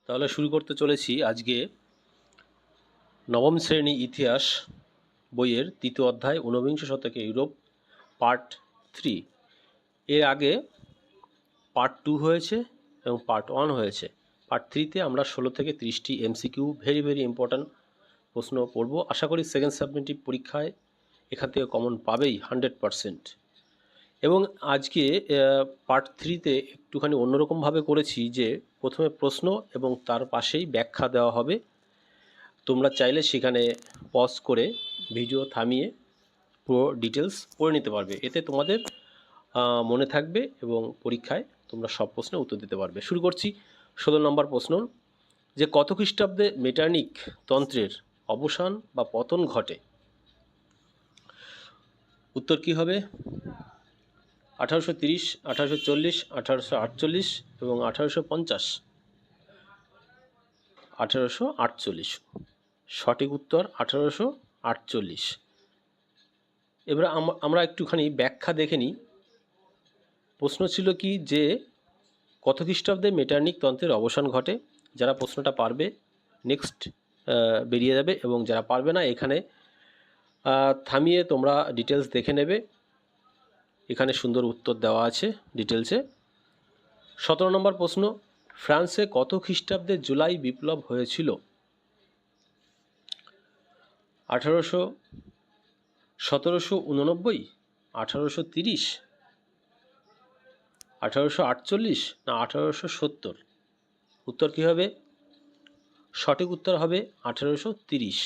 তাহলে শুরু করতে চলেছি আজকে নবম শ্রেণী ইতিহাস বইয়ের তৃতীয় অধ্যায় ঊনবিংশ শতকে ইউরোপ পার্ট 3। এর আগে পার্ট 2 হয়েছে এবং পার্ট 1 হয়েছে। পার্ট 3তে আমরা 16 থেকে 30টি এমসিকিউ ভেরি ইম্পর্ট্যান্ট প্রশ্ন পড়ব। আশা করি সেকেন্ড সাবমিটিভ পরীক্ষায় এখান থেকে কমন পাবেই 100%। এবং আজকে পার্ট 3তে একটুখানি অন্যরকমভাবে করেছি যে প্রথমে প্রশ্ন এবং তার পাশেই ব্যাখ্যা দেওয়া হবে। তোমরা চাইলে সেখানে পজ করে ভিডিও থামিয়ে পুরো ডিটেলস পড়ে নিতে পারবে। এতে তোমাদের মনে থাকবে এবং পরীক্ষায় তোমরা সব প্রশ্নের উত্তর দিতে পারবে। শুরু করছি 16 নম্বর প্রশ্ন, যে কত খ্রিস্টাব্দে মেটার্নিক তন্ত্রের অবসান বা পতন ঘটে? উত্তর কি হবে? 1830, 1840, 1848 এবং 1850। 1848 সঠিক উত্তর, 1848। এবার আমরা একটুখানি ব্যাখ্যা দেখে নিই। প্রশ্ন ছিল কি যে কত খ্রিস্টাব্দে মেটার্নিক তন্ত্রের অবসান ঘটে? যারা প্রশ্নটা পারবে নেক্সট বেরিয়ে যাবে, এবং যারা পারবে না এখানে থামিয়ে তোমরা ডিটেলস দেখে নেবে। এখানে সুন্দর উত্তর দেওয়া আছে ডিটেলসে। 17 নম্বর প্রশ্ন, ফ্রান্সে কত খ্রিস্টাব্দে জুলাই বিপ্লব হয়েছিল? 1789, 1830, 1848 না 1870? উত্তর কী হবে? সঠিক উত্তর হবে 1830।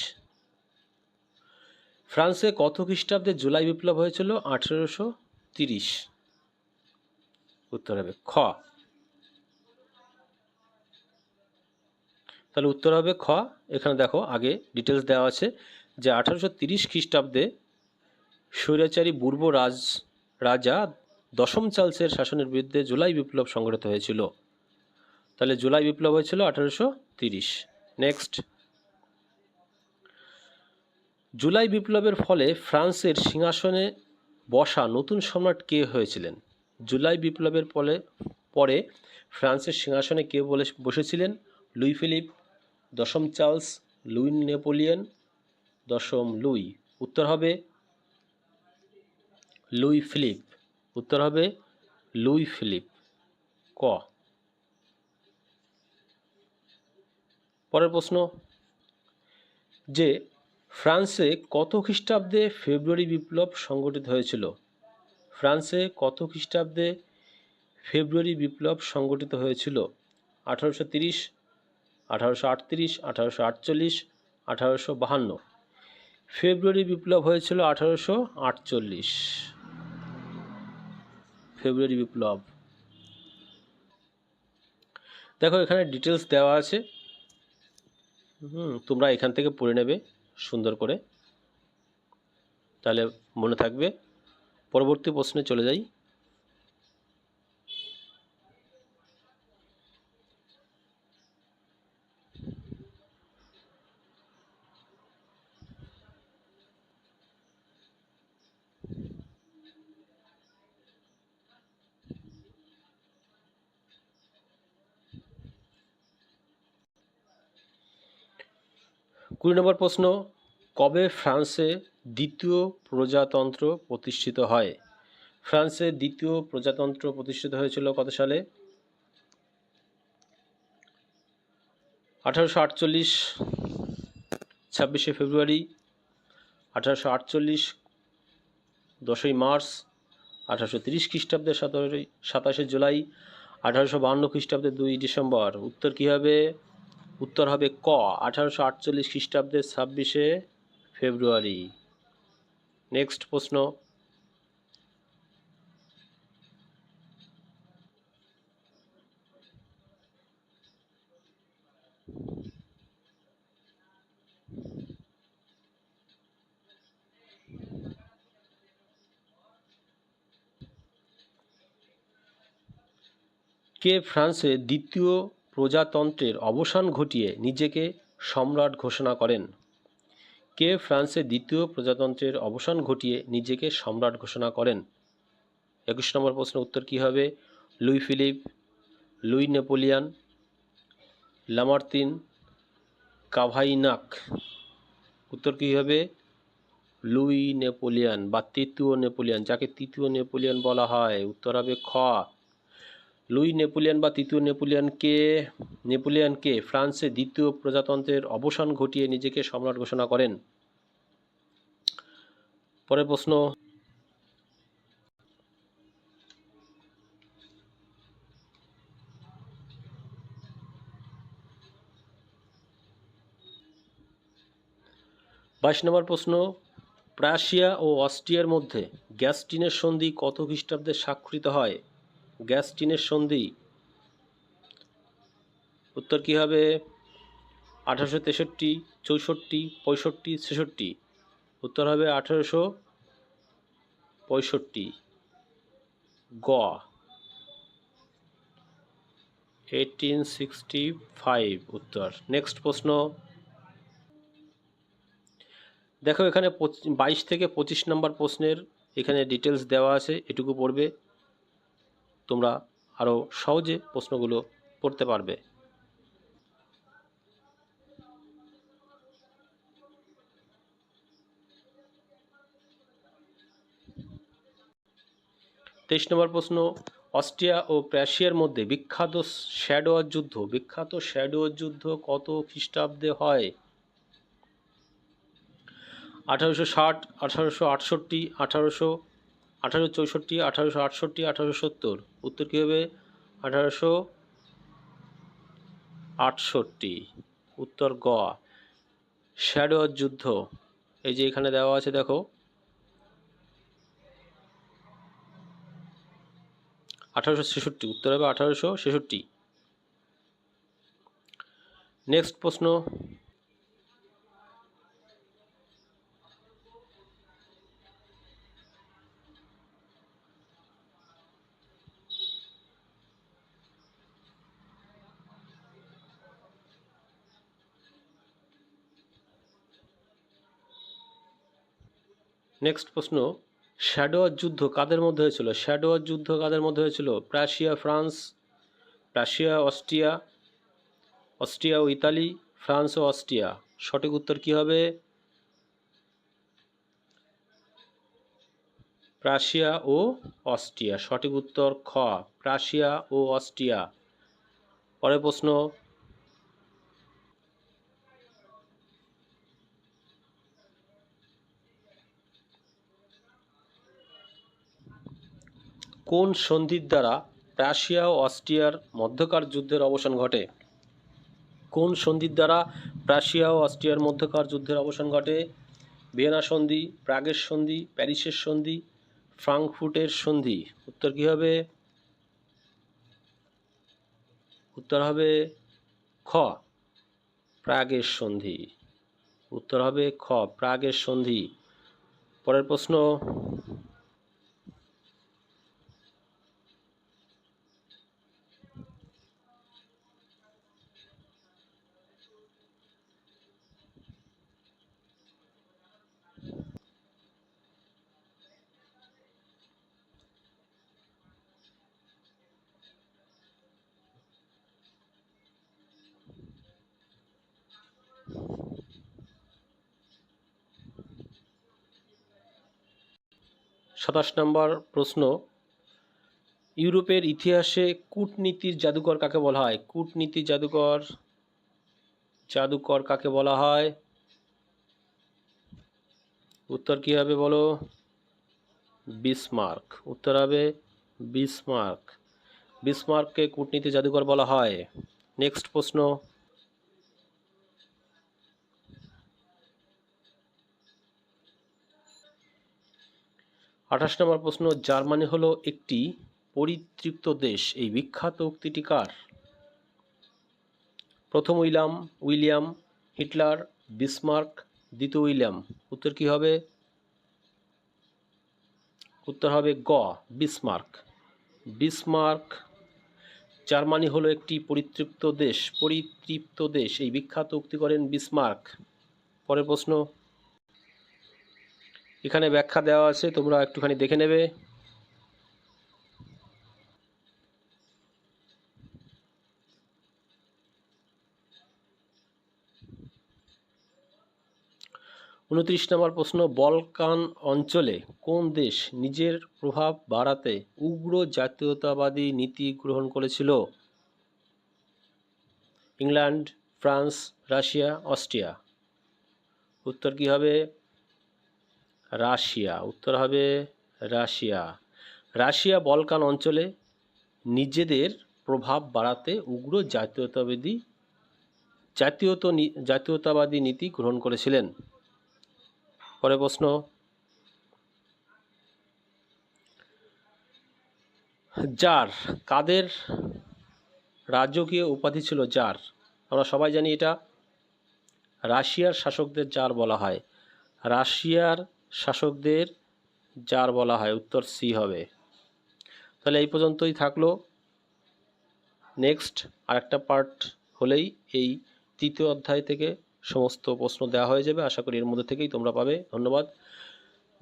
ফ্রান্সে কত খ্রিস্টাব্দে জুলাই বিপ্লব হয়েছিল? 1830। উত্তর হবে খ। তাহলে উত্তর হবে খ। এখানে দেখো আগে ডিটেলস দেওয়া আছে যে 1830 খ্রিস্টাব্দে স্বৈরাচারী বুর্ব রাজা দশম চার্লসের শাসনের বিরুদ্ধে জুলাই বিপ্লব সংঘটিত হয়েছিল। তাহলে জুলাই বিপ্লব হয়েছিল 1830। নেক্সট, জুলাই বিপ্লবের ফলে ফ্রান্সের সিংহাসনে বসা নতুন সম্রাট কে হয়েছিলেন? জুলাই বিপ্লবের পরে ফ্রান্সের সিংহাসনে কে বসেছিলেন? লুই ফিলিপ, দশম চার্লস, লুই নেপোলিয়ন, দশম লুই? উত্তর হবে লুই ফিলিপ। উত্তর হবে লুই ফিলিপ, ক। পরের প্রশ্ন, যে ফ্রান্সে কত খ্রিস্টাব্দে ফেব্রুয়ারি বিপ্লব সংঘটিত হয়েছিল? ফ্রান্সে কত খ্রিস্টাব্দে ফেব্রুয়ারি বিপ্লব সংঘটিত হয়েছিল? 1830, 1838, 1848, 1852? ফেব্রুয়ারি বিপ্লব হয়েছিল 1848। ফেব্রুয়ারি বিপ্লব। দেখো এখানে ডিটেলস দেওয়া আছে, তোমরা এখান থেকে পড়ে নেবে সুন্দর করে, তাহলে মনে থাকবে। পরবর্তী প্রশ্নে চলে যাই। কুড়ি নম্বর প্রশ্ন, কবে ফ্রান্সে দ্বিতীয় প্রজাতন্ত্র প্রতিষ্ঠিত হয়? ফ্রান্সে দ্বিতীয় প্রজাতন্ত্র প্রতিষ্ঠিত হয়েছিল কত সালে? 1848, 26শে ফেব্রুয়ারি, 1848 10ই মার্চ, 1830 খ্রিস্টাব্দে 27শে জুলাই, 1852 খ্রিস্টাব্দে 2 ডিসেম্বর? উত্তর কী হবে? উত্তর হবে ক, 1848 খ্রিস্টাব্দে 26শে ফেব্রুয়ারি। নেক্সট প্রশ্ন, কে ফ্রান্সে দ্বিতীয় প্রজাতন্ত্রের অবসান ঘটিয়ে নিজেকে সম্রাট ঘোষণা করেন? কে ফ্রান্সে দ্বিতীয় প্রজাতন্ত্রের অবসান ঘটিয়ে নিজেকে সম্রাট ঘোষণা করেন? 21 নম্বর প্রশ্নের উত্তর কী হবে? Louis Philippe, Louis Napoleon, Lamartine, Cavaignac. উত্তর কী হবে? লুই নেপোলিয়ন বা তৃতীয় নেপোলিয়ন, যাকে তৃতীয় নেপোলিয়ন বলা হয়। উত্তর হবে খ। লুই নেপোলিয়ন বা তৃতীয় নেপোলিয়নকে ফ্রান্সে দ্বিতীয় প্রজাতন্ত্রের অবসান ঘটিয়ে নিজেকে সম্রাট ঘোষণা করেন। পরের প্রশ্ন, 22 নম্বর প্রশ্ন, প্রাশিয়া ও অস্ট্রিয়ার মধ্যে গ্যাস্টিনের সন্ধি কত খ্রিস্টাব্দে স্বাক্ষরিত হয়? গ্যাস্টিনের সন্ধি। উত্তর কী হবে? 1863, 64, 65, 66। উত্তর হবে 1865। গ। 1865 উত্তর। নেক্সট প্রশ্ন, দেখো এখানে 22 থেকে 25 নম্বর প্রশ্নের এখানে ডিটেলস দেওয়া আছে, এটুকু পড়বে, তোমরা আরও সহজে প্রশ্নগুলো পড়তে পারবে। 23 নম্বর প্রশ্ন, অস্ট্রিয়া ও প্রাশিয়ার মধ্যে বিখ্যাত শ্যাডোয়ার যুদ্ধ কত খ্রিস্টাব্দে হয়? 1860, 1868, 1864, 1868, 1870। উত্তর কী হবে? 1868। উত্তর গ। শ্যাডোয়ার যুদ্ধ, এই যে এখানে দেওয়া আছে দেখো, 1866। উত্তর হবে 1866। নেক্সট প্রশ্ন, শ্যাডোয়ার যুদ্ধ কাদের মধ্যে হয়েছিল? শ্যাডোয়ার যুদ্ধ কাদের মধ্যে হয়েছিল? Prussia France, Prussia Austria, Austria ও ইতালি, ফ্রান্স ও অস্ট্রিয়া। সঠিক উত্তর কী হবে? প্রাশিয়া ও অস্ট্রিয়া। সঠিক উত্তর খ, প্রাশিয়া ও অস্ট্রিয়া। পরের প্রশ্ন, কোন সন্ধির দ্বারা প্রাশিয়া ও অস্ট্রিয়ার মধ্যকার যুদ্ধের অবসান ঘটে? কোন সন্ধির দ্বারা প্রাশিয়া ও অস্ট্রিয়ার মধ্যকার যুদ্ধের অবসান ঘটে? ভিয়েনা সন্ধি, প্রাগের সন্ধি, প্যারিসের সন্ধি, ফ্রাঙ্কফুর্টের সন্ধি। উত্তর কী হবে? উত্তর হবে খ, প্রাগের সন্ধি। উত্তর হবে খ, প্রাগের সন্ধি। পরের প্রশ্ন, সাতাশ নম্বর প্রশ্ন, ইউরোপের ইতিহাসে কূটনীতির জাদুকর কাকে বলা হয়? কূটনীতির জাদুকর কাকে বলা হয়? উত্তর কী হবে বলো? বিসমার্ক। উত্তর হবে বিসমার্ক। বিসমার্ককে কূটনীতি জাদুকর বলা হয়। নেক্সট প্রশ্ন, 28 নম্বর প্রশ্ন, জার্মানি হলো একটি পরিতৃপ্ত দেশ, এই বিখ্যাত উক্তিটি কার? প্রথম উইলিয়াম, হিটলার, বিসমার্ক, দ্বিতীয় উইলিয়াম। উত্তর কী হবে? উত্তর হবে গ, বিসমার্ক। বিসমার্ক, জার্মানি হলো একটি পরিতৃপ্ত দেশ, এই বিখ্যাত উক্তি করেন বিসমার্ক। পরের প্রশ্ন, এখানে ব্যাখ্যা দেওয়া আছে, তোমরা একটুখানি দেখে নেবে। 29 নম্বর প্রশ্ন, বলকান অঞ্চলে কোন দেশ নিজের প্রভাব বাড়াতে উগ্র জাতীয়তাবাদী নীতি গ্রহণ করেছিল? England, France, Russia, Austria. উত্তর কি হবে? রাশিয়া। উত্তর হবে রাশিয়া। রাশিয়া বলকান অঞ্চলে নিজেদের প্রভাব বাড়াতে উগ্র জাতীয়তাবাদী নীতি গ্রহণ করেছিলেন। পরের প্রশ্ন, জার কাদের রাজকীয় উপাধি ছিল? জার, আমরা সবাই জানি এটা রাশিয়ার শাসকদের জার বলা হয়। রাশিয়ার শাসকদের জার বলা হয়। উত্তর সি হবে। তাহলে এই পর্যন্তই থাকলো। নেক্সট আরেকটা পার্ট হলেই এই তৃতীয় অধ্যায় থেকে সমস্ত প্রশ্ন দেওয়া হয়ে যাবে। আশা করি এর মধ্যে থেকেই তোমরা পাবে। ধন্যবাদ।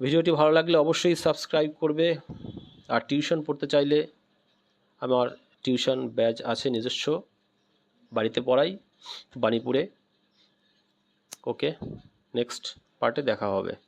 ভিডিওটি ভালো লাগলে অবশ্যই সাবস্ক্রাইব করবে। আর টিউশন পড়তে চাইলে আমার টিউশন ব্যাচ আছে নিজস্ব, বাড়িতে পড়াই, বাণীপুরে। ওকে, নেক্সট পার্টে দেখা হবে।